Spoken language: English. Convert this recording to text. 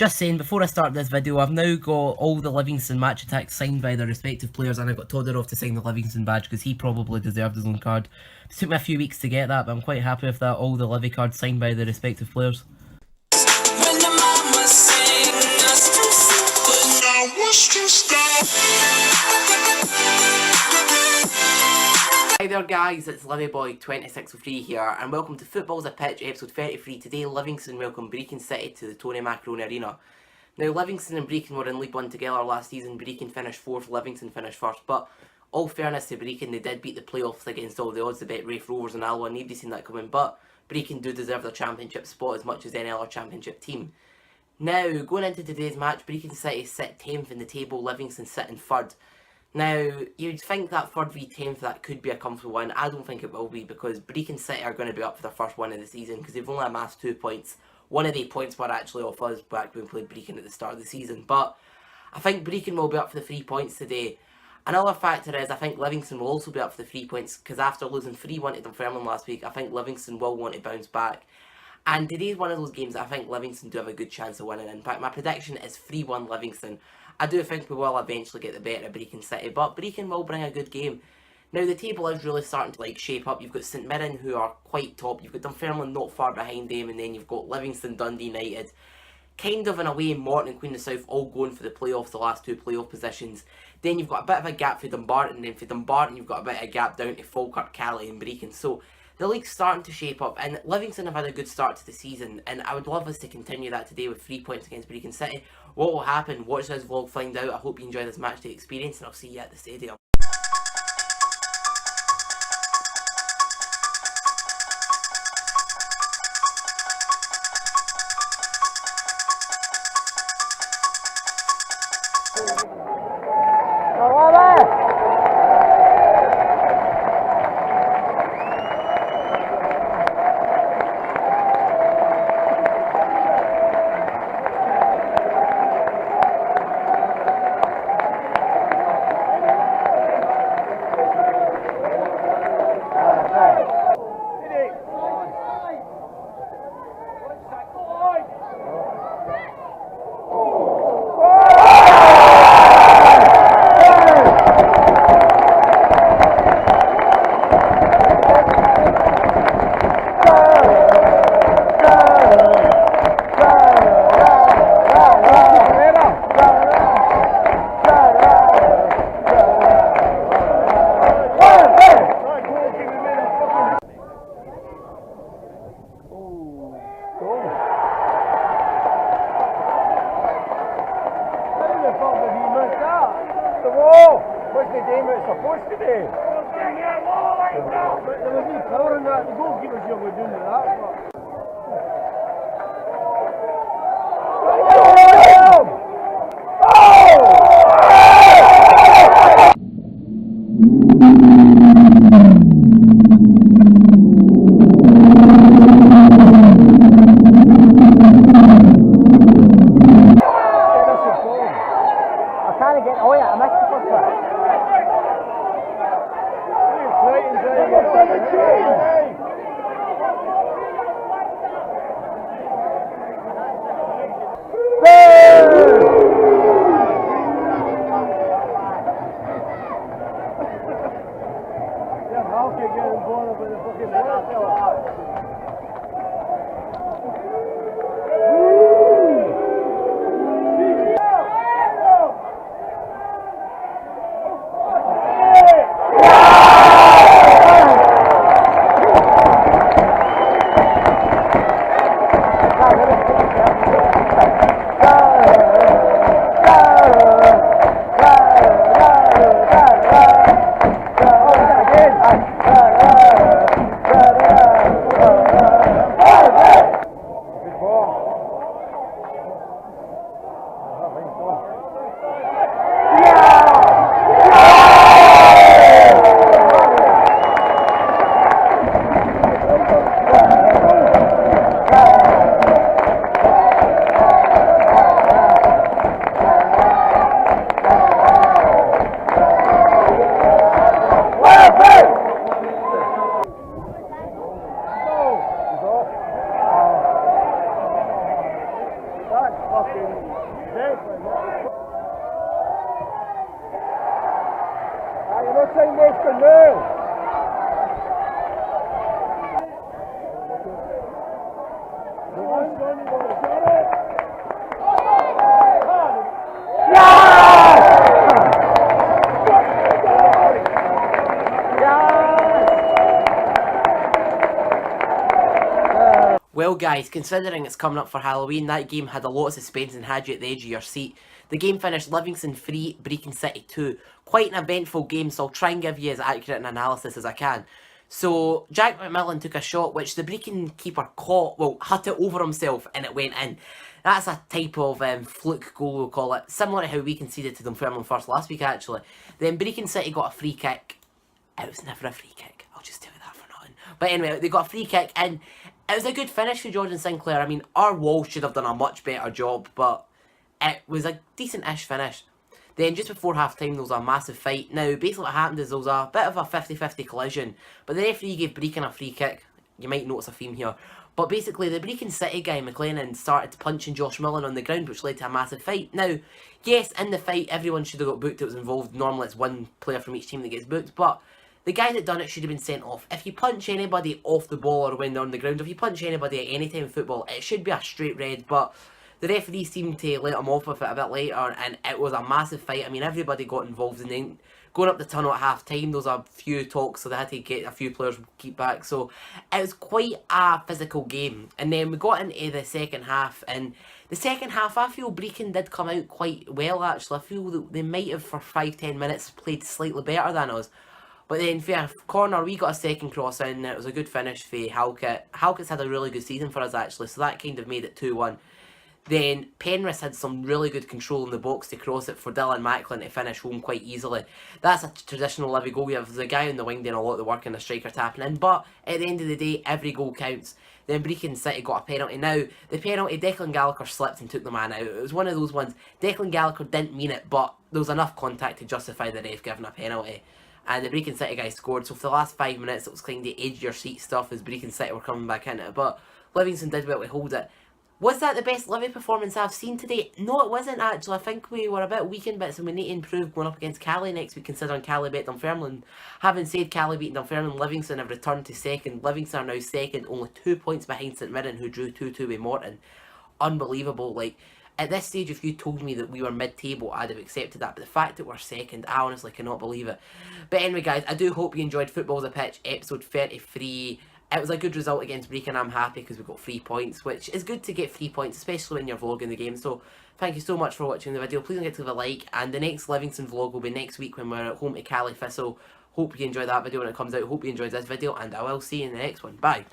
Just saying, before I start this video, I've now got all the Livingston match attacks signed by their respective players, and I got Todorov to sign the Livingston badge because he probably deserved his own card. It took me a few weeks to get that, but I'm quite happy with that. All the Livy cards signed by the respective players. Hi there guys, it's LivyBoy2603 here, and welcome to Football's a Pitch episode 33. Today Livingston welcome Brechin City to the Tony Macaroni Arena. Now Livingston and Brechin were in League 1 together last season. Brechin finished 4th, Livingston finished 1st, but all fairness to Brechin, they did beat the playoffs against all the odds, the Bet Rafe Rovers and Alloa. Nobody's seen that coming, but Brechin do deserve their championship spot as much as any other championship team. Now, going into today's match, Brechin City sit 10th in the table, Livingston sitting 3rd. Now, you'd think that 3rd v 10th, that could be a comfortable win. I don't think it will be, because Brechin City are going to be up for their first win of the season, because they've only amassed 2 points. One of the points were actually off us back when we played Brechin at the start of the season. But I think Brechin will be up for the 3 points today. Another factor is I think Livingston will also be up for the 3 points, because after losing 3-1 to Dunfermline last week, I think Livingston will want to bounce back. And today's one of those games that I think Livingston do have a good chance of winning. In fact, my prediction is 3-1 Livingston. I do think we will eventually get the better of Brechin City, but Brechin will bring a good game. Now, the table is really starting to shape up. You've got St Mirren, who are quite top. You've got Dunfermline not far behind them, and then you've got Livingston, Dundee United. Kind of in a way, Morton and Queen of the South all going for the playoffs, the last 2 playoff positions. Then you've got a bit of a gap for Dumbarton, and then for Dumbarton you've got a bit of a gap down to Falkirk, Cali and Brechin. So the league's starting to shape up, and Livingston have had a good start to the season, and I would love us to continue that today with 3 points against Brechin City. What will happen? Watch this vlog, find out. I hope you enjoy this match day experience, and I'll see you at the stadium. What's the game it's supposed to be? There was no power in that. The goalkeeper's job was doing that. I can't get. Oh yeah, I missed the first one. I'll get involved with That's fucking exactly. You're not saying wasting now. Well guys, considering it's coming up for Halloween, that game had a lot of suspense and had you at the edge of your seat. The game finished Livingston 3, Brechin City 2. Quite an eventful game, so I'll try and give you as accurate an analysis as I can. So, Jack McMillan took a shot which the Brechin keeper caught, well, hit it over himself and it went in. That's a type of fluke goal, we'll call it. Similar to how we conceded to Dunfermline first last week, actually. Then Brechin City got a free kick. It was never a free kick, I'll just tell you that for nothing. But anyway, they got a free kick and it was a good finish for Jordan Sinclair. I mean, our wall should have done a much better job, but it was a decent-ish finish. Then, just before half-time, there was a massive fight. Now, basically what happened is there was a bit of a 50-50 collision, but the referee gave Brechin a free kick. You might notice a theme here. But basically, the Brechin City guy, McLennan, started punching Josh Millen on the ground, which led to a massive fight. Now, yes, in the fight, everyone should have got booked that was involved. Normally, it's one player from each team that gets booked, but the guy that done it should have been sent off. If you punch anybody off the ball or when they're on the ground, if you punch anybody at any time in football, it should be a straight red, but the referee seemed to let him off with it a bit later, and it was a massive fight. I mean, everybody got involved, and then going up the tunnel at half-time, there was a few talks, so they had to get a few players keep back, so it was quite a physical game. And then we got into the second half, and the second half, I feel Brechin did come out quite well, actually. I feel that they might have, for 5-10 minutes, played slightly better than us. But then for a corner, we got a second cross in. It was a good finish for Halkett. Halkett's had a really good season for us, actually, so that kind of made it 2-1. Then Penrith had some really good control in the box to cross it for Dylan Macklin to finish home quite easily. That's a traditional Livy goal. You have the guy on the wing doing a lot of the work and the striker tapping in. But at the end of the day, every goal counts. Then Brechin City got a penalty. Now, the penalty, Declan Gallagher slipped and took the man out. It was one of those ones. Declan Gallagher didn't mean it, but there was enough contact to justify the ref giving a penalty. And the Brechin City guy scored, so for the last 5 minutes it was kind of edge your seat stuff as Brechin City were coming back into it, but Livingston did well to hold it. Was that the best Livy performance I've seen today? No, it wasn't actually. I think we were a bit weak in bits and we need to improve going up against Cali next week, considering Cali beat Dunfermline. Having said Cali beating Dunfermline, Livingston have returned to second. Livingston are now second, only 2 points behind St Mirren, who drew 2-2 with Morton. Unbelievable. Like, at this stage, if you told me that we were mid-table, I'd have accepted that. But the fact that we're second, I honestly cannot believe it. But anyway, guys, I do hope you enjoyed Football's a Pitch, episode 33. It was a good result against Brechin. I'm happy because we got 3 points, which is good to get 3 points, especially when you're vlogging the game. So, thank you so much for watching the video. Please don't forget to leave a like. And the next Livingston vlog will be next week when we're at home to Cali Thistle. Hope you enjoy that video when it comes out. Hope you enjoyed this video, and I will see you in the next one. Bye.